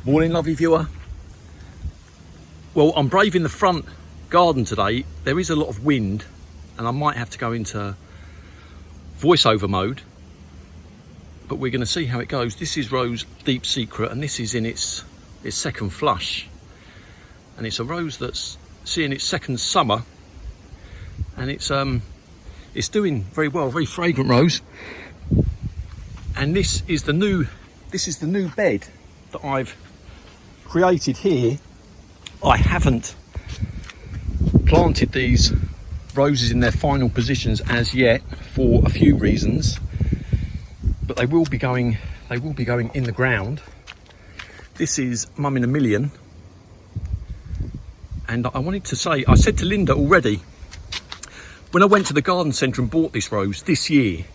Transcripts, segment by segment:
Morning, lovely viewer. Well, I'm braving the front garden today. There is a lot of wind and I might have to go into voiceover mode, but we're going to see how it goes. This is Rose Deep Secret and this is in its second flush, and it's a rose that's seeing its second summer, and it's doing very well. Very fragrant rose. And this is the new bed that I've created here. I haven't planted these roses in their final positions as yet for a few reasons, but they will be going in the ground. This is Mum in a Million, and I wanted to say, I said to Linda already when I went to the garden centre and bought this rose this year,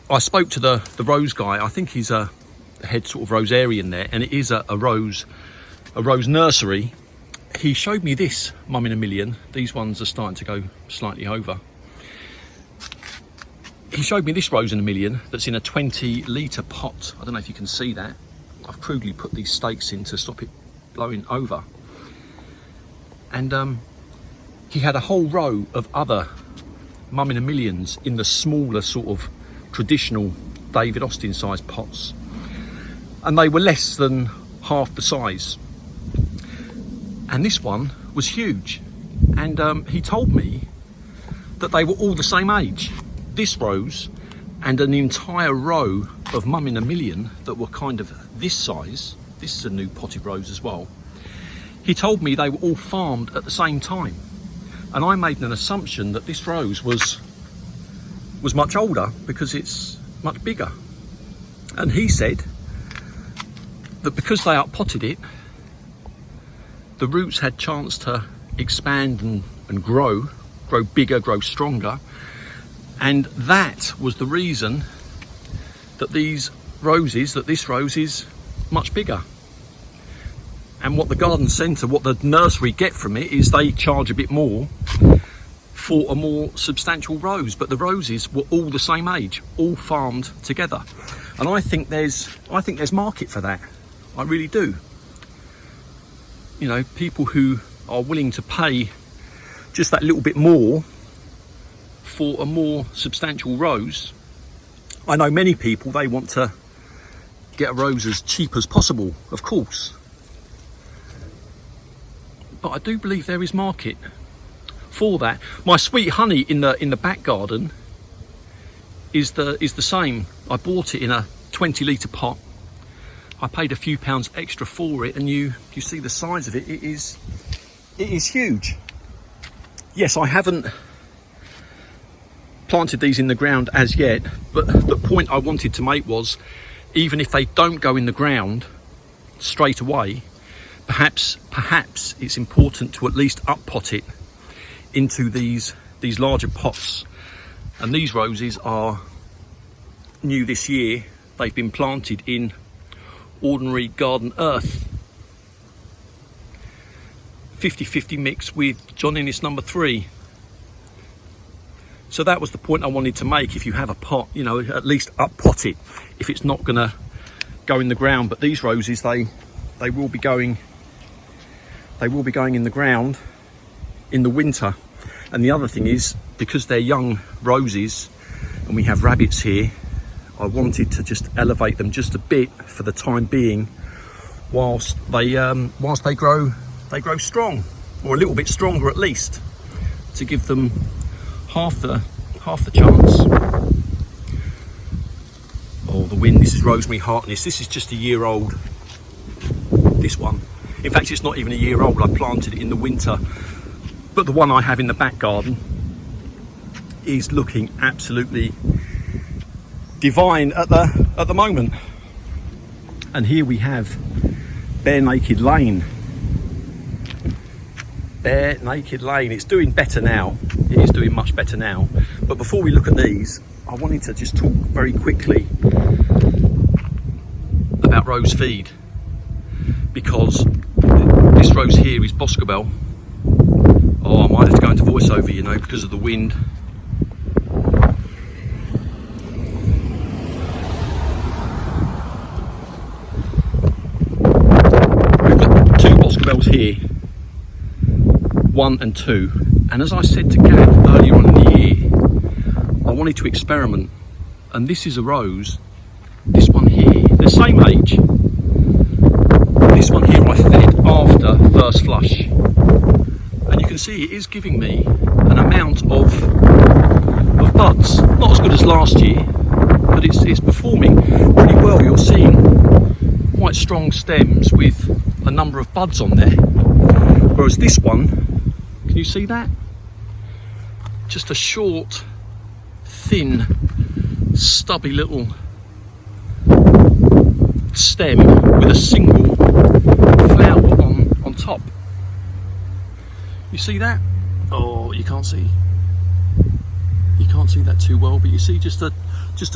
I spoke to the rose guy. I think he's a head sort of rosarian there, and it is a rose nursery. He showed me this Mum in a Million. These ones are starting to go slightly over. He showed me this Rose in a Million that's in a 20-litre pot. I don't know if you can see that. I've crudely put these stakes in to stop it blowing over. And he had a whole row of other Mum in a Millions in the smaller sort of traditional David Austin size pots, and they were less than half the size, and this one was huge. And he told me that they were all the same age, this rose and an entire row of Mum in a Million that were kind of this size. This is a new potted rose as well. He told me they were all farmed at the same time, and I made an assumption that this rose was much older because it's much bigger. And he said that because they outpotted it, the roots had chance to expand and grow bigger, grow stronger, and that was the reason that this rose is much bigger. And what the garden centre, what the nursery get from it, is they charge a bit more for a more substantial rose, but the roses were all the same age, all farmed together. And I think there's market for that. I really do. You know, people who are willing to pay just that little bit more for a more substantial rose. I know many people, they want to get a rose as cheap as possible, of course. But I do believe there is market for that. My sweet honey in the back garden is the same. I bought it in a 20-litre pot. I paid a few pounds extra for it, and you see the size of it. It is huge. Yes, I haven't planted these in the ground as yet, but the point I wanted to make was, even if they don't go in the ground straight away, perhaps it's important to at least up-pot it into these larger pots. And these roses are new this year. They've been planted in ordinary garden earth, 50-50 mix with John Innes number 3. So that was the point I wanted to make. If you have a pot, you know, at least up-pot it if it's not gonna go in the ground. But these roses, they will be going in the ground in the winter. And the other thing is, because they're young roses and we have rabbits here, I wanted to just elevate them just a bit for the time being, whilst they grow strong, or a little bit stronger at least, to give them half the chance. Oh, the wind. This is Rosemary Harkness. This is just a year old, this one. In fact, it's not even a year old. I planted it in the winter. But the one I have in the back garden is looking absolutely divine at the moment. And here we have Bare Naked Lane. Bare Naked Lane. It's doing better now. It is doing much better now. But before we look at these, I wanted to just talk very quickly about rose feed, because this rose here is boscobel. Oh, I might have to go into voiceover, you know, because of the wind. boscobels here, 1 and 2, and as I said to Gav earlier on in the year, I wanted to experiment, and this is a rose, this one here, the same age. This one here I fed after first flush, and you can see it is giving me an amount of buds, not as good as last year, but it's performing pretty well. You're seeing quite strong stems with a number of buds on there, whereas this one, can you see that? Just a short, thin, stubby little stem with a single flower on top. You see that? Oh, you can't see that too well, but you see just a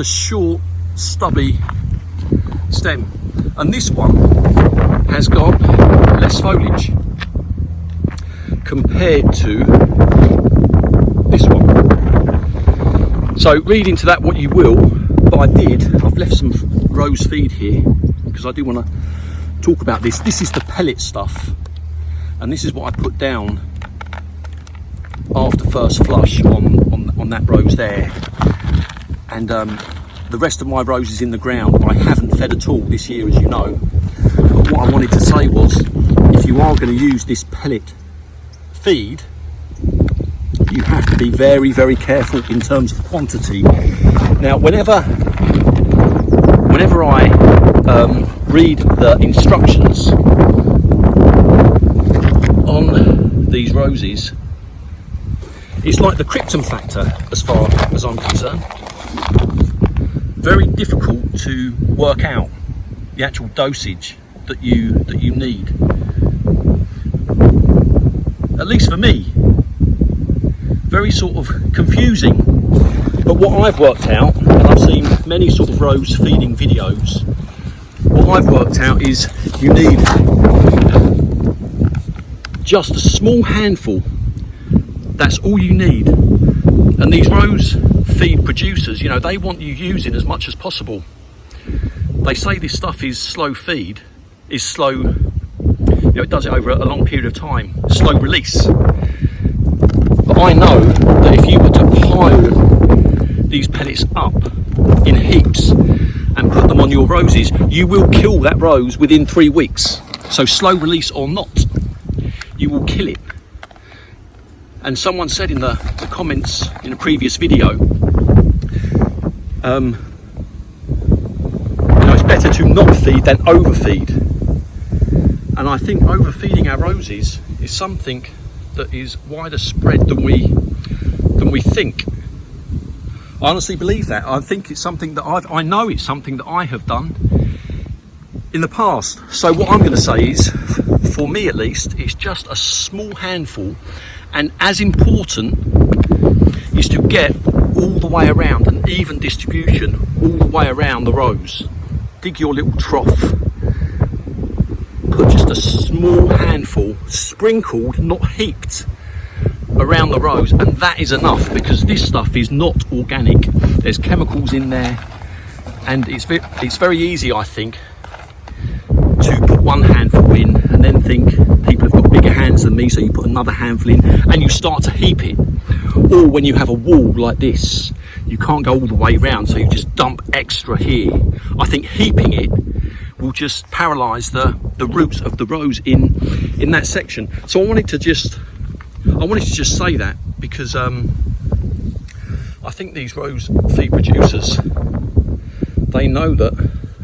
short, stubby stem. And this one has got less foliage compared to this one. So read into that what you will, but I've left some rose feed here because I do want to talk about this. This is the pellet stuff, and this is what I put down after first flush on that rose there. And the rest of my roses in the ground I haven't fed at all this year, as you know. But what I wanted to say was, if you are going to use this pellet feed, you have to be very, very careful in terms of quantity. Now, whenever I read the instructions on these roses, it's like the krypton factor as far as I'm concerned. Very difficult to work out the actual dosage that you need. At least for me, very sort of confusing. But what I've worked out, and I've seen many sort of rose feeding videos, what I've worked out is you need just a small handful. That's all you need. And these rose feed producers, you know, they want you using as much as possible. They say this stuff is slow feed, is slow, you know, it does it over a long period of time, slow release. But I know that if you were to pile these pellets up in heaps and put them on your roses, you will kill that rose within 3 weeks. So slow release or not, you will kill it. And someone said in the comments in a previous video, you know, it's better to not feed than overfeed. And I think overfeeding our roses is something that is wider spread than we think. I honestly believe that. I think it's something that I know it's something that I have done in the past. So what I'm going to say is, for me at least, it's just a small handful, and as important is to get all the way around, an even distribution all the way around the rose. Dig your little trough, put just a small handful, sprinkled, not heaped, around the rose, and that is enough, because this stuff is not organic. There's chemicals in there, and it's very easy, I think, to put one handful in and then think people have got bigger hands than me, so you put another handful in and you start to heap it. Or when you have a wall like this, you can't go all the way around, so you just dump extra here. I think heaping it will just paralyze the roots of the rose in that section. So I wanted to just say that, because I think these rose feed producers, they know that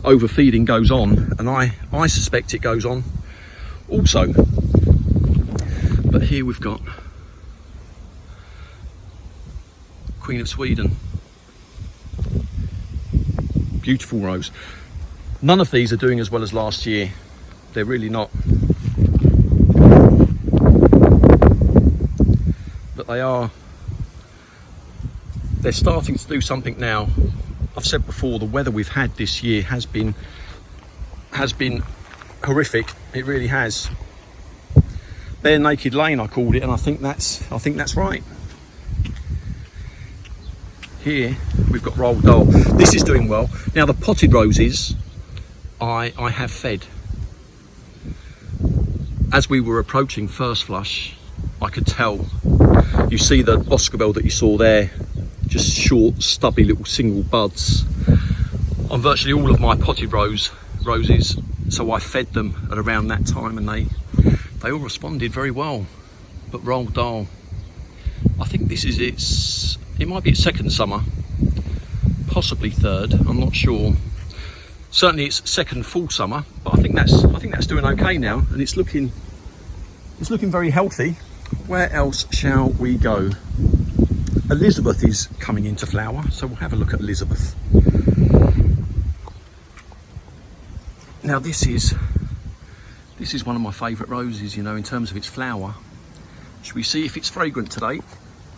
overfeeding goes on, and I suspect it goes on also. But here we've got Queen of Sweden, beautiful rose. None of these are doing as well as last year, they're really not, but they're starting to do something now. I've said before, the weather we've had this year has been horrific. It really has. Bare naked lane, I called it, and I think that's right. Here we've got Roald Dahl. This is doing well. Now the potted roses, I have fed. as we were approaching first flush, I could tell. You see the boscobel that you saw there, just short, stubby little single buds on virtually all of my potted roses. So I fed them at around that time, and they all responded very well. But Roald Dahl, I think this is it might be its second summer, possibly third, I'm not sure. Certainly its second full summer, but I think that's doing okay now, and it's looking very healthy. Where else shall we go? Elizabeth is coming into flower, so we'll have a look at Elizabeth. Now this is one of my favourite roses, you know, in terms of its flower. Should we see if it's fragrant today?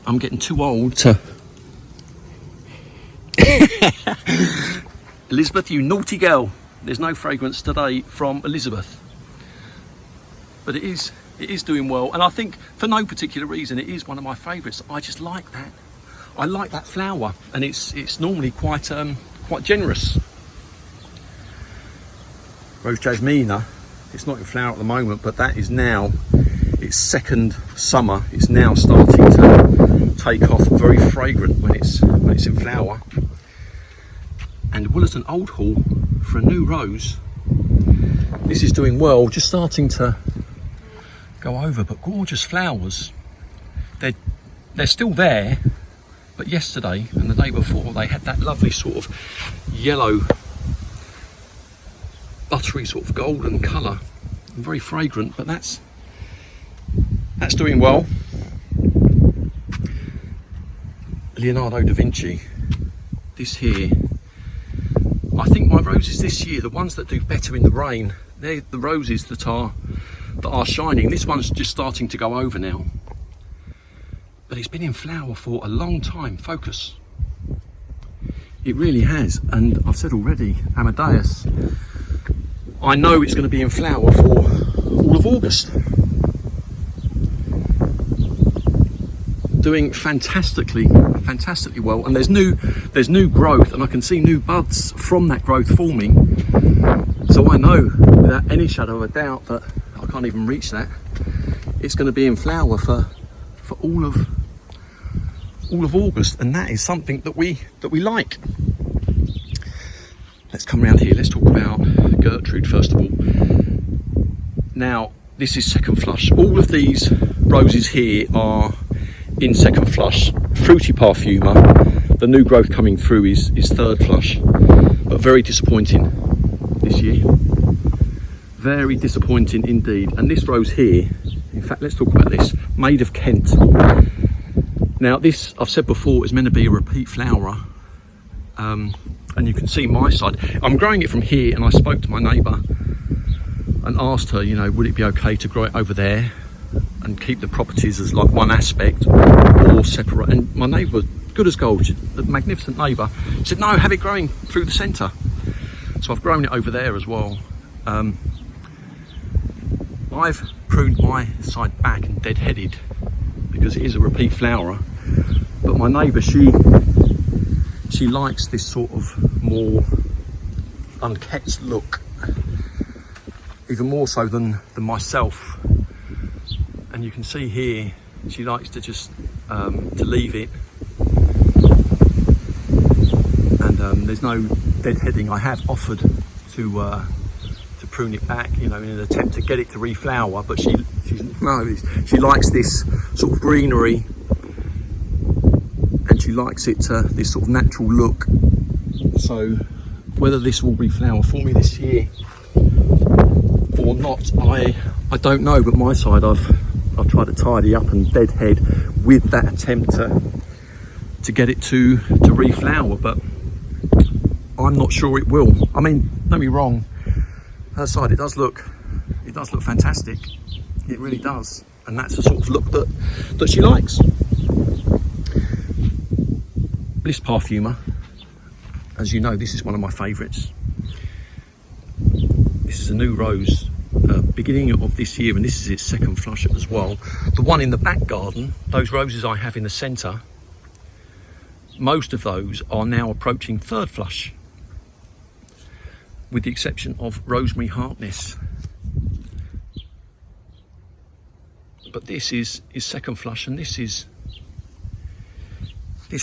I'm getting too old to... Elizabeth, you naughty girl. There's no fragrance today from Elizabeth. But it is doing well, and I think for no particular reason it is one of my favourites. I just like that. I like that flower, and it's normally quite generous. Rose Jasmina, it's not in flower at the moment, but that is now its second summer. It's now starting to take off, very fragrant when it's in flower. And Willerton Old Hall for a new rose. This is doing well, just starting to go over, but gorgeous flowers. They're still there, but yesterday and the day before they had that lovely sort of yellow, buttery sort of golden colour, and very fragrant. But that's doing well. Leonardo da Vinci, this here, I think my roses this year, the ones that do better in the rain, they're the roses that are shining. This one's just starting to go over now, but it's been in flower for a long time. Focus. It really has, and I've said already, Amadeus, I know it's going to be in flower for all of August. Doing fantastically well, and there's new growth, and I can see new buds from that growth forming. So I know without any shadow of a doubt that I can't even reach that. It's going to be in flower for all of August, and that is something that we like. Let's come around here. Let's talk about Gertrude first of all. Now this is second flush. All of these roses here are in second flush. Fruity Parfuma, the new growth coming through is third flush, but very disappointing this year. Very disappointing indeed. And this rose here, in fact, let's talk about this, Made of Kent. Now this, I've said before, is meant to be a repeat flowerer, and you can see my side. I'm growing it from here, and I spoke to my neighbour and asked her, you know, would it be okay to grow it over there and keep the properties as like one aspect, or separate? And my neighbour, good as gold, a magnificent neighbour, said no, have it growing through the centre. So I've grown it over there as well. I've pruned my side back and deadheaded because it is a repeat flowerer, but my neighbour, she likes this sort of more unkept look, even more so than myself. And you can see here she likes to just to leave it, and there's no deadheading. I have offered to prune it back, you know, in an attempt to get it to reflower, but she likes this sort of greenery, and she likes it this sort of natural look. So whether this will reflower for me this year or not, I don't know. But my side, I've tried to tidy up and deadhead with that attempt to get it to reflower, but I'm not sure it will. I mean, don't get me wrong, her side, it does look fantastic. It really does, and that's the sort of look that she likes. Bliss Parfuma, as you know, this is one of my favourites. This is a new rose, beginning of this year, and this is its second flush as well. The one in the back garden, those roses I have in the centre, most of those are now approaching third flush, with the exception of Rosemary Harkness. But this is second flush, and this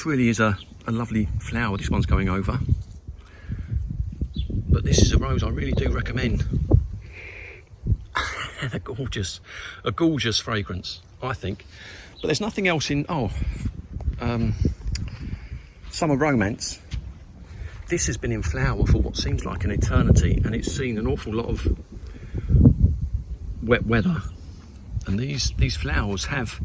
really is a lovely flower. This one's going over. But this is a rose I really do recommend. And a gorgeous fragrance, I think. But there's nothing else in, Summer Romance. This has been in flower for what seems like an eternity, and it's seen an awful lot of wet weather. And these flowers have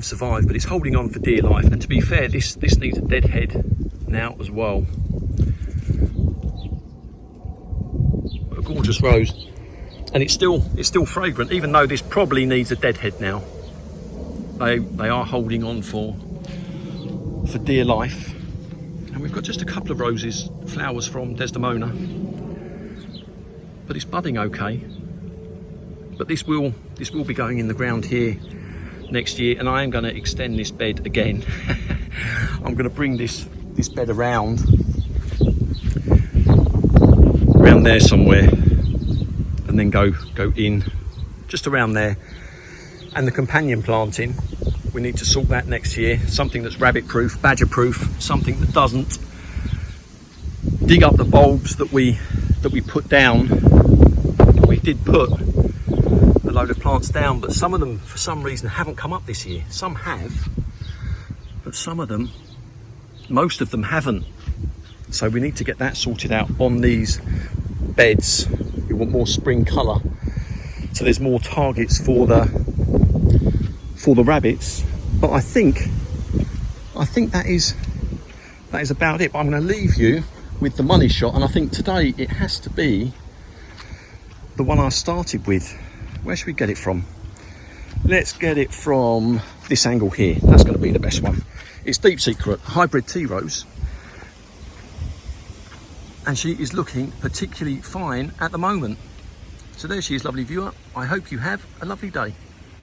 survived, but it's holding on for dear life. And to be fair, this needs a dead head now as well. A gorgeous rose, and it's still fragrant, even though this probably needs a dead head now. They are holding on for dear life. And we've got just a couple of flowers from Desdemona, but it's budding okay. But this will be going in the ground here next year, and I am going to extend this bed again. I'm going to bring this bed around there somewhere, and then go in just around there. And the companion planting, we need to sort that next year. Something that's rabbit proof, badger proof, something that doesn't dig up the bulbs that we put down. We did put a load of plants down, but some of them for some reason haven't come up this year. Some have, but most of them haven't. So we need to get that sorted out on these beds. We want more spring colour, so there's more targets for the rabbits. But I think that is about it. But I'm going to leave you with the money shot, and I think today it has to be the one I started with. Where should we get it from? Let's get it from this angle here. That's going to be the best one. It's Deep Secret Hybrid Tea Rose, and she is looking particularly fine at the moment. So there she is, lovely viewer. I hope you have a lovely day.